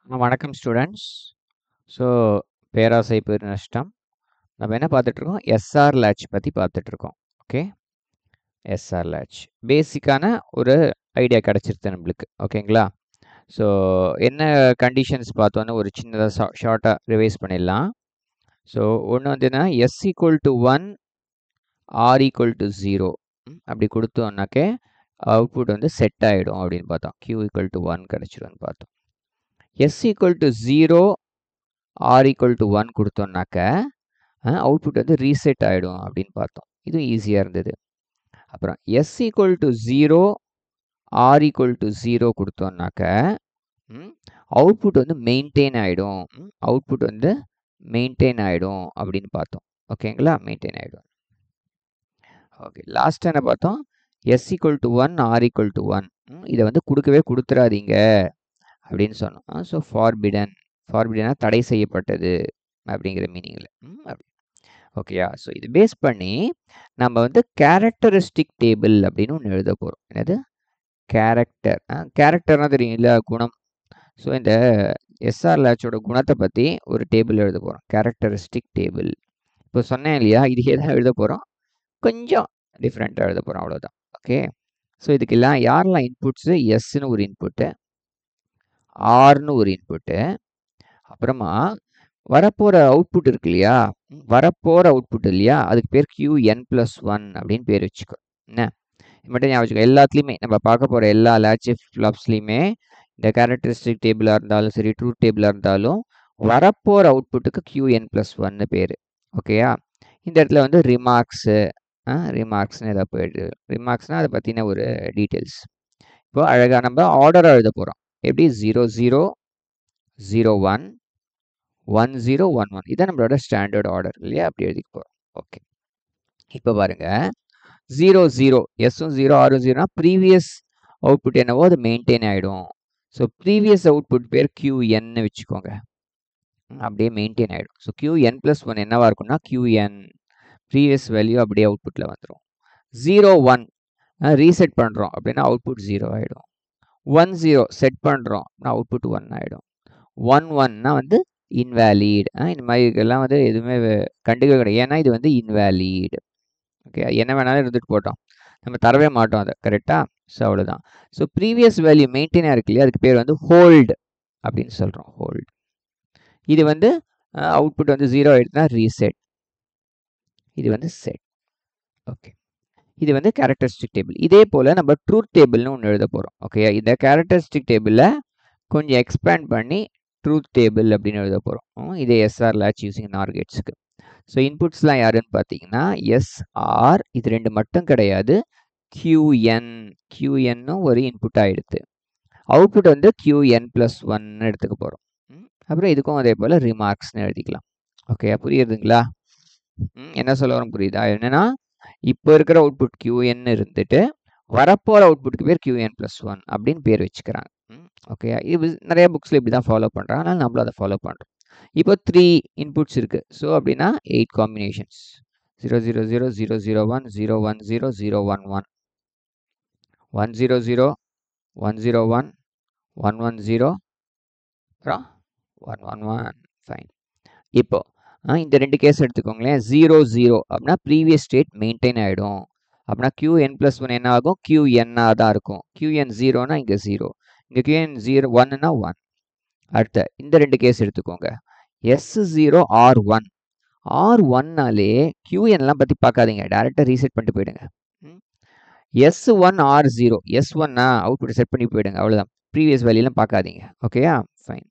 வணக்கம் students. So பேராசை பெருநஷ்டம். நம்ம என்ன பார்த்துட்ருக்கோம்? எஸ்ஆர் லேட்ச் பற்றி பார்த்துட்ருக்கோம். ஓகே, எஸ்ஆர் லேட்ச் பேசிக்கான ஒரு ஐடியா கிடச்சிருது நம்மளுக்கு. ஓகேங்களா? ஸோ என்ன கண்டிஷன்ஸ் பார்த்தோன்னு ஒரு சின்னதாக ஷார்ட்டாக ரிவைஸ் பண்ணிடலாம். ஸோ ஒன்று வந்துன்னா S equal to 1 R equal to 0 அப்படி கொடுத்தோம்னாக்கே அவுட்புட் வந்து செட் ஆகிடும் அப்படின்னு பார்த்தோம். q ஈக்குவல் டு 1 கிடச்சிடும்னு பார்த்தோம். s equal to 0 r equal to 1 கொடுத்தோம்னாக்க அவுட்புட் வந்து ரீசெட் ஆகிடும் அப்படின்னு பார்த்தோம். இது ஈஸியாக இருந்தது. அப்புறம் s equal to 0 r equal to 0 கொடுத்தோம்னாக்க அவுட்புட் வந்து மெயின்டைன் ஆகிடும். அவுட்புட் வந்து மெயின்டைன் ஆகிடும் அப்படின்னு பார்த்தோம். ஓகேங்களா? மெயின்டைன் ஆகிடும். ஓகே, லாஸ்ட் என்ன பார்த்தோம்? s equal to 1 r equal to 1 இதை வந்து கொடுத்துறாதீங்க அப்படின்னு சொன்னோம். ஸோ ஃபார்பிடனா தடை செய்யப்பட்டது அப்படிங்கிற மீனிங்கில். ஓகேயா? ஸோ இது பேஸ் பண்ணி நம்ம வந்து கேரக்டரிஸ்டிக் டேபிள் அப்படின்னு ஒன்று எழுத போகிறோம். என்னது? கேரக்டர்னா தெரியுங்களா? குணம். ஸோ இந்த எஸ்ஆர் லேட்சோட குணத்தை பற்றி ஒரு டேபிள் எழுத போகிறோம். Characteristic table. இப்போ சொன்னேன் இல்லையா, இதுக்கே தான் எழுத போகிறோம். கொஞ்சம் டிஃப்ரெண்ட்டாக எழுத போகிறோம், அவ்வளோதான். ஓகே, ஸோ இதுக்கெல்லாம் யாரெல்லாம் இன்புட்ஸு? எஸ்ன்னு ஒரு இன்புட்டு, ஆர்னு ஒரு இன்புட்டு, அப்புறமா வரப்போகிற அவுட்புட் இருக்கு இல்லையா, வரப்போகிற அவுட்புட் இல்லையா, அதுக்கு பேர் qn+1 அப்படின்னு பேர் வச்சுக்கோ. என்ன மட்டும் ஞாபகம் வச்சுக்கோ. எல்லாத்துலேயுமே நம்ம பார்க்க போகிற எல்லா லேட்ச் ஃப்ளாப்ஸ்லையுமே இந்த கேரக்டரிஸ்டிக் டேபிளாக இருந்தாலும் சரி, ட்ரூத் டேபிளாக இருந்தாலும் வரப்போகிற அவுட்புட்டுக்கு qn+1 பேர். ஓகேயா? இந்த இடத்துல வந்து ரிமார்க்ஸ்னு ஏதாவது போயிடுது. ரிமார்க்ஸ்னால் அதை பற்றின ஒரு டீட்டெயில்ஸ். இப்போ அழகாக நம்ம ஆர்டராக எழுத போகிறோம். எப்படி? 0 0 0 1 1 0 1 1 இதான் நம்மளோட ஸ்டாண்டர்ட் ஆர்டர் இல்லையா? அப்படி எழுதிக்க போகிறோம். ஓகே, இப்போ பாருங்க, 0 0 எஸ்ஸும் 0 ஆரும் 0னா ப்ரீவியஸ் அவுட்புட் என்னவோ அது மெயின்டைன் ஆகிடும். ஸோ ப்ரீவியஸ் அவுட்புட் பேர் qnன்னு வச்சுக்கோங்க. அப்படியே மெயின்டைன் ஆகிடும். ஸோ qn+1 என்னவா இருக்கும்னா qn ப்ரீவியஸ் வேல்யூ அப்படியே அவுட்புட்டில் வந்துடும். 0 1 ரீசெட் பண்ணுறோம் அப்படின்னா அவுட்புட் 0 ஆகிடும். 1 0 செட் பண்ணுறோம் அப்படின்னா அவுட்புட் 1 ஆகிடும். 1 1னா வந்து இன்வேலிட். இந்த மாதிரி இதெல்லாம் வந்து எதுவுமே கண்டுக்க கிடையாது. ஏன்னா இது வந்து இன்வேலிட். ஓகே, என்ன வேணாலும் இருந்துட்டு போட்டோம், நம்ம தரவே மாட்டோம் அதை. கரெக்டாக? ஸோ அவ்வளோதான். ஸோ ப்ரீவியஸ் வேல்யூ மெயின்டைனாக இருக்கு இல்லையா, அதுக்கு பேர் வந்து ஹோல்டு அப்படின்னு சொல்கிறோம். ஹோல்டு. இது வந்து அவுட்புட் வந்து 0 ஆகிடுச்சுன்னா ரீசெட். இது வந்து செட். ஓகே, இது வந்து கேரக்டரிஸ்டிக் டேபிள். இதே போல் நம்ம ட்ரூத் டேபிள்னு ஒன்று எழுத போகிறோம். ஓகே, இந்த கேரக்டரிஸ்டிக் டேபிளில் கொஞ்சம் எக்ஸ்பேண்ட் பண்ணி ட்ரூத் டேபிள் அப்படின்னு எழுத போகிறோம். இதே எஸ்ஆர் லேட்ச் யூசிங் நார் கேட்ஸுக்கு. ஸோ இன்புட்ஸ்லாம் யாருன்னு பார்த்தீங்கன்னா எஸ்ஆர், இது ரெண்டு மட்டும் கிடையாது, qnனும் ஒரு இன்புட் ஆகிடுது. அவுட்புட் வந்து qn+1 எடுத்துக்க போகிறோம். அப்புறம் இதுக்கும் அதே போல் ரிமார்க்ஸ்னு எழுதிக்கலாம். ஓகே, புரியுதுங்களா? என்ன சொல்ல வரோம் புரியுதா? என்னன்னா இப்போ இருக்கிற அவுட்புட் qn இருந்துட்டு வரப்போகிற அவுட்புட்டுக்கு பேர் qn+1 அப்படின்னு பேர் வச்சுக்கிறாங்க. ஓகே, இது நிறைய புக்ஸில் இப்படி தான் ஃபாலோ பண்ணுறாங்க. அதனால் நம்மளும் அதை ஃபாலோ பண்ணுறோம். இப்போ 3 இன்புட்ஸ் இருக்குது. ஸோ அப்படின்னா 8 காம்பினேஷன்ஸ். 0 0 0 0 0 1 0 1 0 0 1 1 1 0 0 1 0 1 1 1 0 அப்புறம் 1 1 1. ஃபைன். இப்போ இந்த ரெண்டு கேஸ் எடுத்துக்கோங்களேன். 0 0 அப்படின்னா ப்ரீவியஸ் ஸ்டேட் மெயின்டைன் ஆகிடும். அப்படின்னா qn+1 என்ன ஆகும்? qnஆக தான் இருக்கும். qn 0னா இங்கே 0, இங்கே qn 0 1னா 1. அடுத்த இந்த ரெண்டு கேஸ் எடுத்துக்கோங்க. S0 R1. R1னாலே qnலாம் பற்றி பார்க்காதீங்க, டேரெக்டாக ரீசெட் பண்ணிட்டு போயிடுங்க. S1 R0 S1னா அவுட்புட் செட் பண்ணி போயிடுங்க, அவ்வளோதான். ப்ரீவியஸ் வேல்யூலாம் பார்க்காதீங்க. ஓகேயா? ஃபைன்.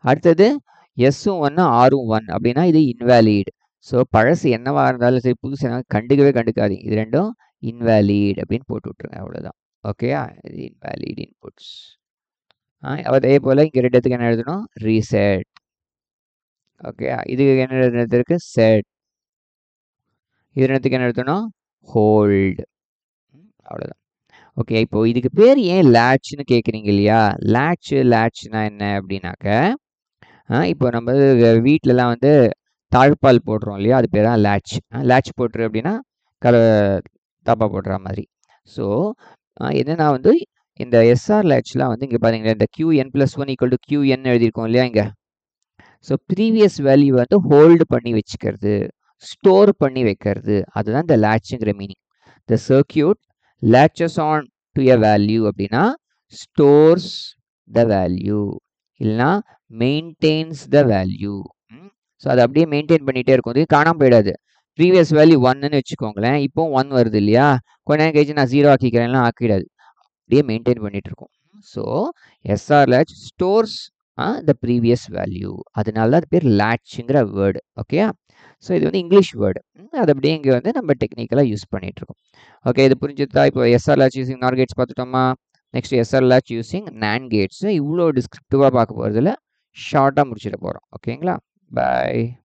அடுத்தது S1 R1 அப்படின்னா இது இன்வேலிட். ஸோ பழசு என்னவா இருந்தாலும் சரி, புதுசு என்ன கண்டுக்காதீங்க. இது ரெண்டும் இன்வேலிட் அப்படின்னு போட்டு விட்ருங்க, அவ்வளோதான். ஓகேயா? இது இன்வேலிட் இன்புட்ஸ். அதே போல் இங்கே ரெண்டுத்துக்கு என்ன எழுதணும்? ரீசெட். ஓகே, இதுக்கு என்ன எழுதுறதுக்கு? செட். இது ரெண்டுத்துக்கு என்ன எழுதணும்? ஹோல்டு. அவ்வளோதான். ஓகே, இப்போ இதுக்கு பேர் ஏன் லேட்ச்னு கேட்குறீங்க இல்லையா? லேட்ச்னா என்ன அப்படின்னாக்க, இப்போ நம்ம வீட்டிலலாம் வந்து தாழ்பால் போடுறோம் இல்லையா, அது பேர் தான் லேட்ச். லேட்ச் போட்டுரு அப்படின்னா தாப்பா போடுற மாதிரி. ஸோ என்னென்னா வந்து இந்த எஸ்ஆர் latchலாம் வந்து இங்கே பாருங்களேன், இந்த qn+1 = qn எழுதியிருக்கோம் இல்லையா இங்கே. ஸோ ப்ரீவியஸ் வேல்யூ வந்து ஹோல்டு பண்ணி வச்சுக்கிறது, ஸ்டோர் பண்ணி வைக்கிறது, அதுதான் இந்த latchங்கிற meaning. The circuit latches on to a value அப்படின்னா ஸ்டோர்ஸ் த வேல்யூ, இல்லைனா மெயின்டைன்ஸ் த வேல்யூ. ஸோ அதை அப்படியே மெயின்டைன் பண்ணிகிட்டே இருக்கும், இது காணாமல் போயிடாது. ப்ரீவியஸ் வேல்யூ 1ன்னு வச்சுக்கோங்களேன், இப்போ 1 வருது இல்லையா, கொஞ்ச நேரம் கழிச்சு நான் 0 ஆக்கிக்கிறேன்னா ஆக்கிடாது, அப்படியே மெயின்டைன் பண்ணிட்டு இருக்கும். So SR latch stores the previous value, அதனால தான் அது பேர் latchங்கிற வேர்டு. ஓகேயா? ஸோ இது வந்து இங்கிலீஷ் வேர்டு, அது அப்படியே இங்கே வந்து நம்ம டெக்னிக்கலாக யூஸ் பண்ணிட்டு இருக்கோம். ஓகே, இது புரிஞ்சுதா? இப்போ SR latch using NOR gates பார்த்துட்டோமா? Next SR latch using NAND gates. இவ்வளோ டிஸ்கிரிப்டிவாக பார்க்க போகிறதுல ஷார்ட்டாக முடிச்சிட போகிறோம். ஓகேங்களா? பாய்.